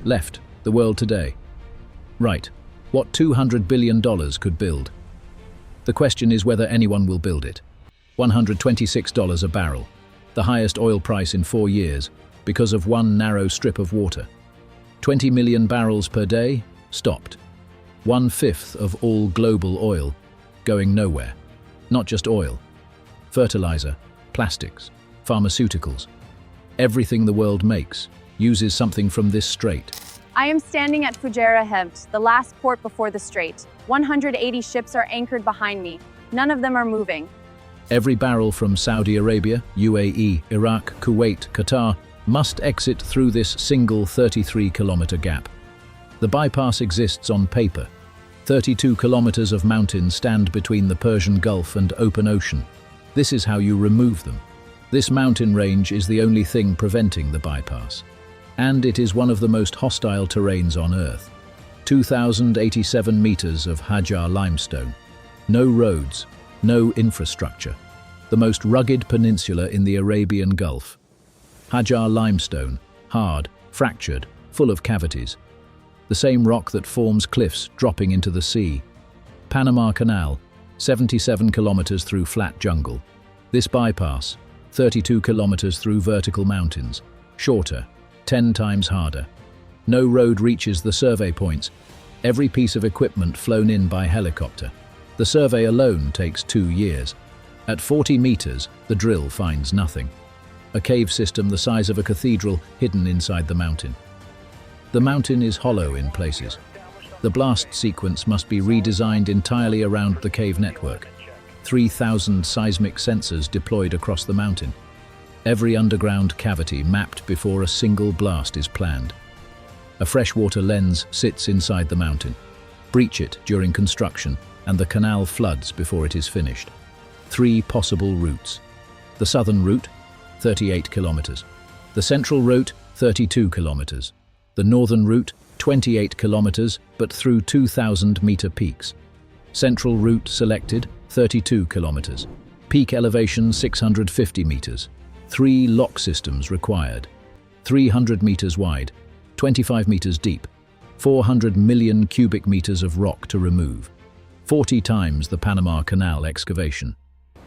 Left, the world today. Right, what $200 billion could build? The question is whether anyone will build it. $126 a barrel, the highest oil price in 4 years, because of one narrow strip of water. 20 million barrels per day, stopped. 1/5 of all global oil, going nowhere. Not just oil. Fertilizer, plastics, pharmaceuticals. Everything the world makes uses something from this strait. I am standing at Hajar, the last port before the strait. 180 ships are anchored behind me. None of them are moving. Every barrel from Saudi Arabia, UAE, Iraq, Kuwait, Qatar must exit through this single 33-kilometer gap. The bypass exists on paper. 32 kilometers of mountains stand between the Persian Gulf and open ocean. This is how you remove them. This mountain range is the only thing preventing the bypass. And it is one of the most hostile terrains on Earth. 2,087 meters of Hajar limestone. No roads, no infrastructure. The most rugged peninsula in the Arabian Gulf. Hajar limestone, hard, fractured, full of cavities. The same rock that forms cliffs dropping into the sea. Panama Canal, 77 kilometers through flat jungle. This bypass, 32 kilometers through vertical mountains. Shorter, 10 times harder. No road reaches the survey points. Every piece of equipment flown in by helicopter. The survey alone takes 2 years. At 40 meters, the drill finds nothing. A cave system the size of a cathedral hidden inside the mountain. The mountain is hollow in places. The blast sequence must be redesigned entirely around the cave network. 3,000 seismic sensors deployed across the mountain. Every underground cavity mapped before a single blast is planned. A freshwater lens sits inside the mountain. Breach it during construction, and the canal floods before it is finished. 3 possible routes. The southern route, 38 kilometers. The central route, 32 kilometers. The northern route, 28 kilometers, but through 2,000-meter peaks. Central route selected, 32 kilometers. Peak elevation, 650 meters. 3 lock systems required. 300 meters wide, 25 meters deep. 400 million cubic meters of rock to remove. 40 times the Panama Canal excavation.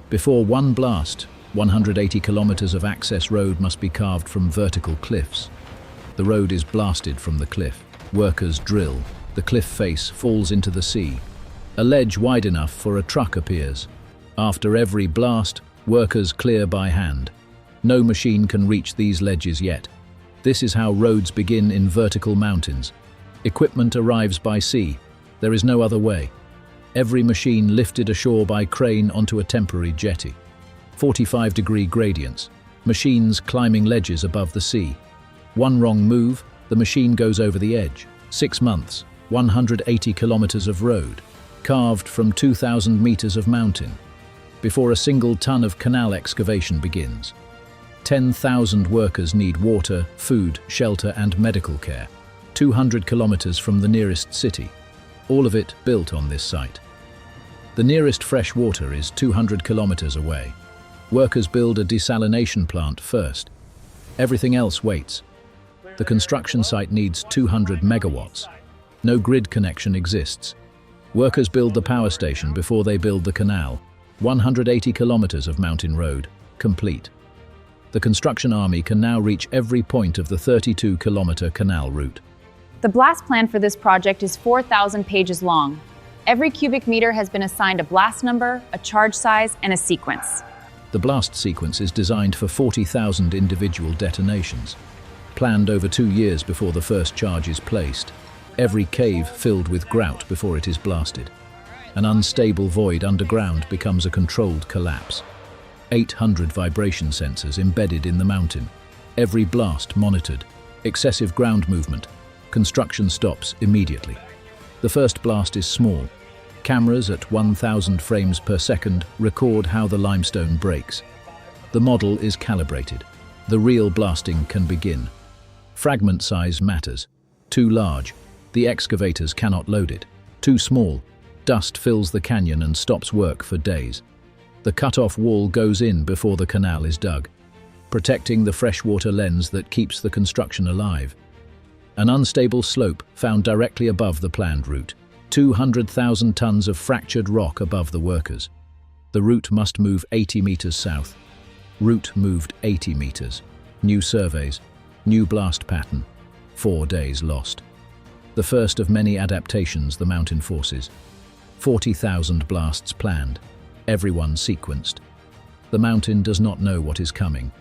Before one blast, 180 kilometers of access road must be carved from vertical cliffs. The road is blasted from the cliff. Workers drill. The cliff face falls into the sea. A ledge wide enough for a truck appears. After every blast, workers clear by hand. No machine can reach these ledges yet. This is how roads begin in vertical mountains. Equipment arrives by sea. There is no other way. Every machine lifted ashore by crane onto a temporary jetty. 45-degree gradients. Machines climbing ledges above the sea. One wrong move, the machine goes over the edge. 6 months, 180 kilometers of road, carved from 2,000 meters of mountain, before a single ton of canal excavation begins. 10,000 workers need water, food, shelter and medical care. 200 kilometers from the nearest city. All of it built on this site. The nearest fresh water is 200 kilometers away. Workers build a desalination plant first. Everything else waits. The construction site needs 200 megawatts. No grid connection exists. Workers build the power station before they build the canal. 180 kilometers of mountain road, complete. The construction army can now reach every point of the 32-kilometer canal route. The blast plan for this project is 4,000 pages long. Every cubic meter has been assigned a blast number, a charge size, and a sequence. The blast sequence is designed for 40,000 individual detonations. Planned over 2 years before the first charge is placed. Every cave filled with grout before it is blasted. An unstable void underground becomes a controlled collapse. 800 vibration sensors embedded in the mountain. Every blast monitored. Excessive ground movement. Construction stops immediately. The first blast is small. Cameras at 1,000 frames per second record how the limestone breaks. The model is calibrated. The real blasting can begin. Fragment size matters. Too large, the excavators cannot load it. Too small, dust fills the canyon and stops work for days. The cut-off wall goes in before the canal is dug, protecting the freshwater lens that keeps the construction alive. An unstable slope found directly above the planned route. 200,000 tons of fractured rock above the workers. The route must move 80 meters south. Route moved 80 meters. New surveys. New blast pattern. 4 days lost. The first of many adaptations the mountain forces. 40,000 blasts planned. Everyone sequenced. The mountain does not know what is coming.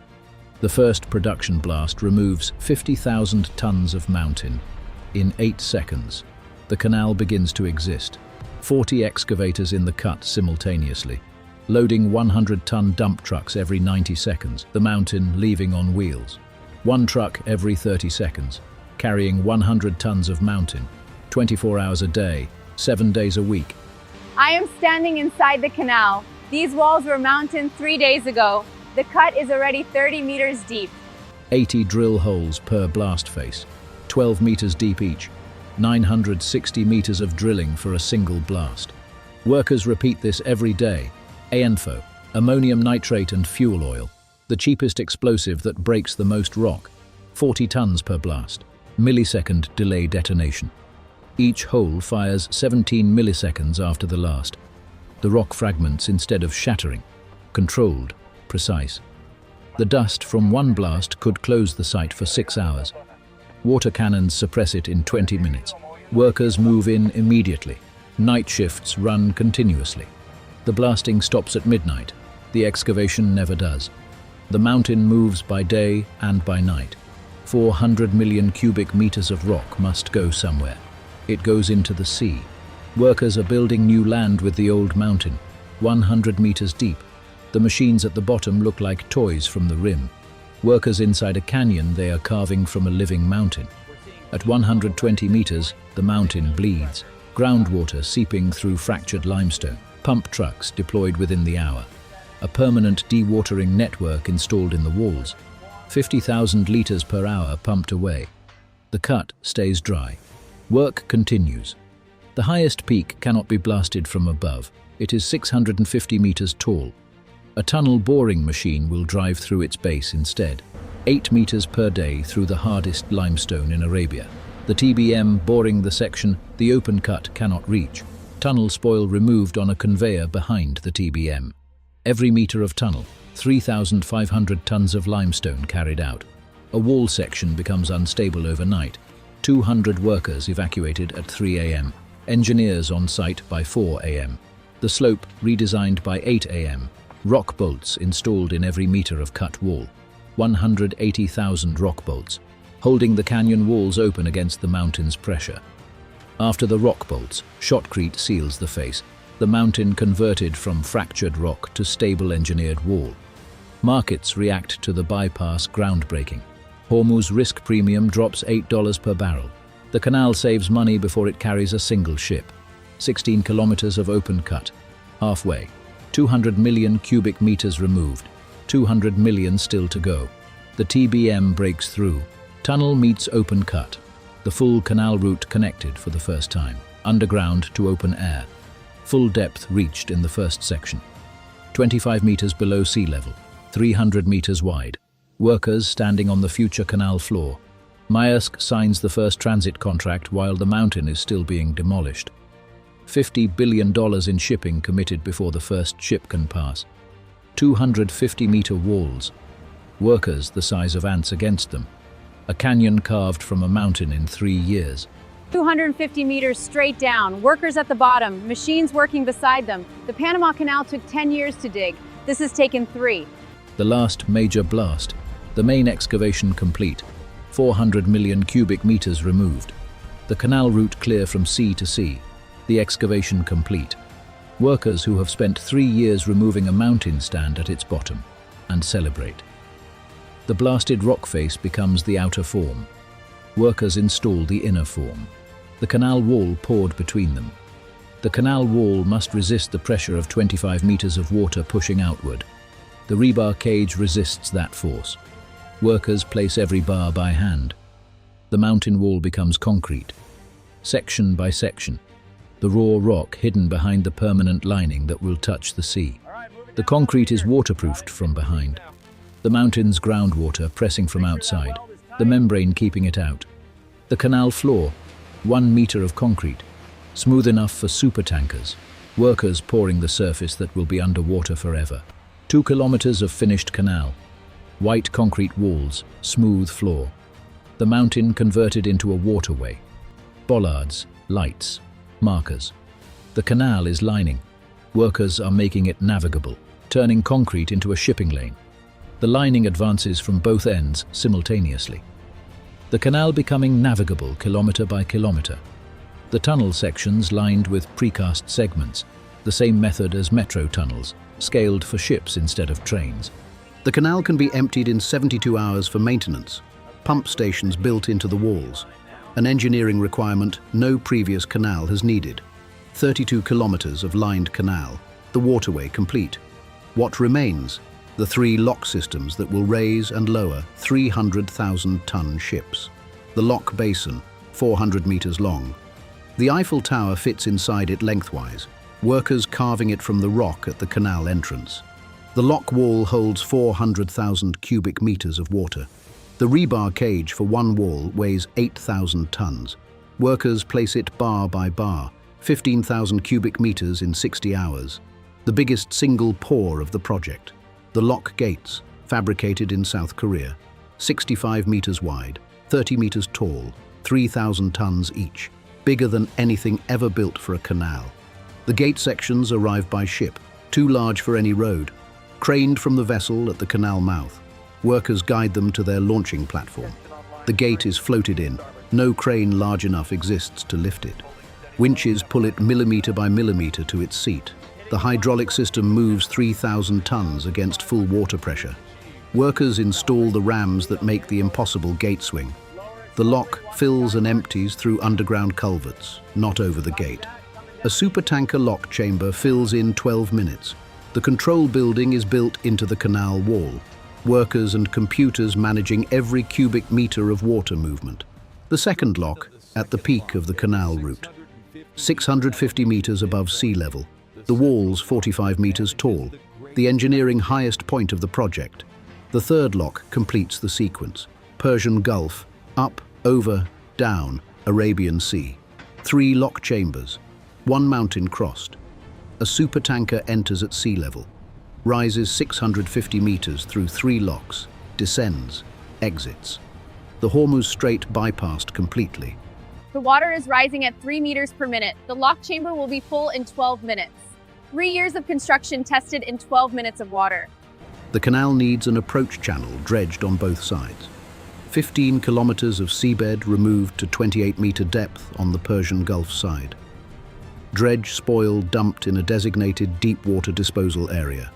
The first production blast removes 50,000 tons of mountain. In 8 seconds, the canal begins to exist. 40 excavators in the cut simultaneously, loading 100-ton dump trucks every 90 seconds, the mountain leaving on wheels. 1 truck every 30 seconds, carrying 100 tons of mountain, 24 hours a day, 7 days a week. I am standing inside the canal. These walls were mountain 3 days ago. The cut is already 30 meters deep. 80 drill holes per blast face, 12 meters deep each, 960 meters of drilling for a single blast. Workers repeat this every day. ANFO, ammonium nitrate and fuel oil, the cheapest explosive that breaks the most rock, 40 tons per blast, millisecond delay detonation. Each hole fires 17 milliseconds after the last. The rock fragments instead of shattering, controlled, precise. The dust from one blast could close the site for 6 hours. Water cannons suppress it in 20 minutes. Workers move in immediately. Night shifts run continuously. The blasting stops at midnight. The excavation never does. The mountain moves by day and by night. 400 million cubic meters of rock must go somewhere. It goes into the sea. Workers are building new land with the old mountain, 100 meters deep. The machines at the bottom look like toys from the rim. Workers inside a canyon, they are carving from a living mountain. At 120 meters, the mountain bleeds. Groundwater seeping through fractured limestone. Pump trucks deployed within the hour. A permanent dewatering network installed in the walls. 50,000 liters per hour pumped away. The cut stays dry. Work continues. The highest peak cannot be blasted from above. It is 650 meters tall. A tunnel boring machine will drive through its base instead. 8 meters per day through the hardest limestone in Arabia. The TBM boring the section the open cut cannot reach. Tunnel spoil removed on a conveyor behind the TBM. Every meter of tunnel, 3,500 tons of limestone carried out. A wall section becomes unstable overnight. 200 workers evacuated at 3 a.m. Engineers on site by 4 a.m. The slope redesigned by 8 a.m. Rock bolts installed in every meter of cut wall. 180,000 rock bolts, holding the canyon walls open against the mountain's pressure. After the rock bolts, shotcrete seals the face. The mountain converted from fractured rock to stable engineered wall. Markets react to the bypass groundbreaking. Hormuz risk premium drops $8 per barrel. The canal saves money before it carries a single ship. 16 kilometers of open cut. Halfway. 200 million cubic meters removed, 200 million still to go. The TBM breaks through. Tunnel meets open cut. The full canal route connected for the first time. Underground to open air. Full depth reached in the first section. 25 meters below sea level, 300 meters wide. Workers standing on the future canal floor. Maersk signs the first transit contract while the mountain is still being demolished. $50 billion in shipping committed before the first ship can pass. 250-meter walls. Workers the size of ants against them. A canyon carved from a mountain in 3 years. 250 meters straight down, workers at the bottom, machines working beside them. The Panama Canal took 10 years to dig. This has taken 3. The last major blast. The main excavation complete. 400 million cubic meters removed. The canal route clear from sea to sea. The excavation complete. Workers who have spent 3 years removing a mountain stand at its bottom and celebrate. The blasted rock face becomes the outer form. Workers install the inner form. The canal wall poured between them. The canal wall must resist the pressure of 25 meters of water pushing outward. The rebar cage resists that force. Workers place every bar by hand. The mountain wall becomes concrete. Section by section. The raw rock hidden behind the permanent lining that will touch the sea. The concrete is waterproofed from behind. The mountain's groundwater pressing from outside, the membrane keeping it out. The canal floor, 1 meter of concrete, smooth enough for supertankers, workers pouring the surface that will be underwater forever. 2 kilometers of finished canal, white concrete walls, smooth floor. The mountain converted into a waterway. Bollards, lights, markers. The canal is lining. Workers are making it navigable, turning concrete into a shipping lane. The lining advances from both ends simultaneously. The canal becoming navigable kilometer by kilometer. The tunnel sections lined with precast segments, the same method as metro tunnels, scaled for ships instead of trains. The canal can be emptied in 72 hours for maintenance. Pump stations built into the walls. An engineering requirement no previous canal has needed. 32 kilometers of lined canal, the waterway complete. What remains? The 3 lock systems that will raise and lower 300,000-ton ships. The lock basin, 400 meters long. The Eiffel Tower fits inside it lengthwise, workers carving it from the rock at the canal entrance. The lock wall holds 400,000 cubic meters of water. The rebar cage for one wall weighs 8,000 tons. Workers place it bar by bar, 15,000 cubic meters in 60 hours. The biggest single pour of the project. The lock gates, fabricated in South Korea, 65 meters wide, 30 meters tall, 3,000 tons each, bigger than anything ever built for a canal. The gate sections arrive by ship, too large for any road, craned from the vessel at the canal mouth. Workers guide them to their launching platform. The gate is floated in, no crane large enough exists to lift it. Winches pull it millimeter by millimeter to its seat. The hydraulic system moves 3,000 tons against full water pressure. Workers install the rams that make the impossible gate swing. The lock fills and empties through underground culverts, not over the gate. A supertanker lock chamber fills in 12 minutes. The control building is built into the canal wall. Workers and computers managing every cubic meter of water movement. The second lock, at the peak of the canal route. 650 meters above sea level. The walls 45 meters tall, the engineering highest point of the project. The third lock completes the sequence. Persian Gulf, up, over, down, Arabian Sea. 3 lock chambers, 1 mountain crossed. A supertanker enters at sea level, rises 650 meters through 3 locks, descends, exits. The Hormuz Strait bypassed completely. The water is rising at 3 meters per minute. The lock chamber will be full in 12 minutes. 3 years of construction tested in 12 minutes of water. The canal needs an approach channel dredged on both sides. 15 kilometers of seabed removed to 28-meter depth on the Persian Gulf side. Dredge spoil dumped in a designated deep water disposal area.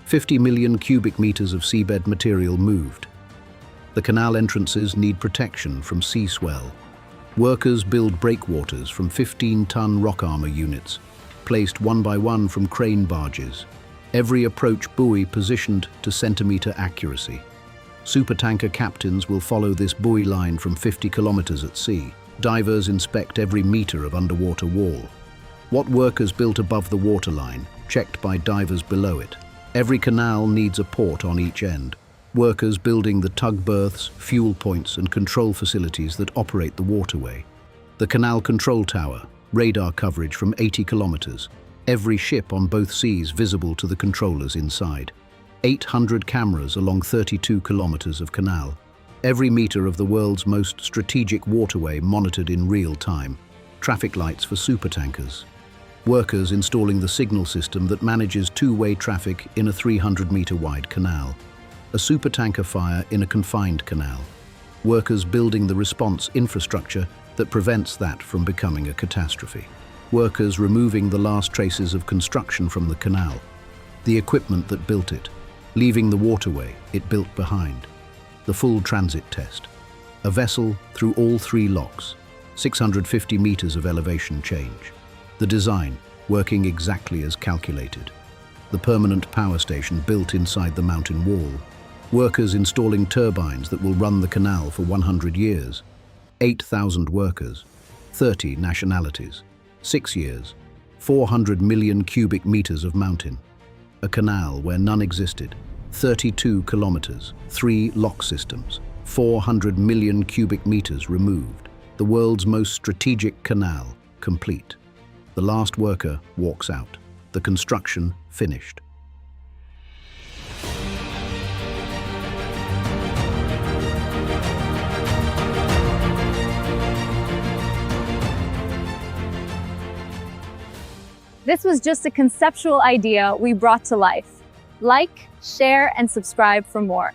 50 million cubic meters of seabed material moved. The canal entrances need protection from sea swell. Workers build breakwaters from 15-ton rock armor units, placed one by one from crane barges. Every approach buoy positioned to centimeter accuracy. Supertanker captains will follow this buoy line from 50 kilometers at sea. Divers inspect every meter of underwater wall. What workers built above the waterline, checked by divers below it. Every canal needs a port on each end. Workers building the tug berths, fuel points and control facilities that operate the waterway. The canal control tower, radar coverage from 80 kilometers. Every ship on both seas visible to the controllers inside. 800 cameras along 32 kilometers of canal. Every meter of the world's most strategic waterway monitored in real time. Traffic lights for supertankers. Workers installing the signal system that manages two-way traffic in a 300-meter wide canal. A supertanker fire in a confined canal. Workers building the response infrastructure that prevents that from becoming a catastrophe. Workers removing the last traces of construction from the canal. The equipment that built it, leaving the waterway it built behind. The full transit test. A vessel through all 3 locks, 650 meters of elevation change. The design, working exactly as calculated. The permanent power station built inside the mountain wall. Workers installing turbines that will run the canal for 100 years. 8,000 workers, 30 nationalities, 6 years, 400 million cubic meters of mountain. A canal where none existed, 32 kilometers, 3 lock systems, 400 million cubic meters removed. The world's most strategic canal, complete. The last worker walks out. The construction finished. This was just a conceptual idea we brought to life. Like, share, and subscribe for more.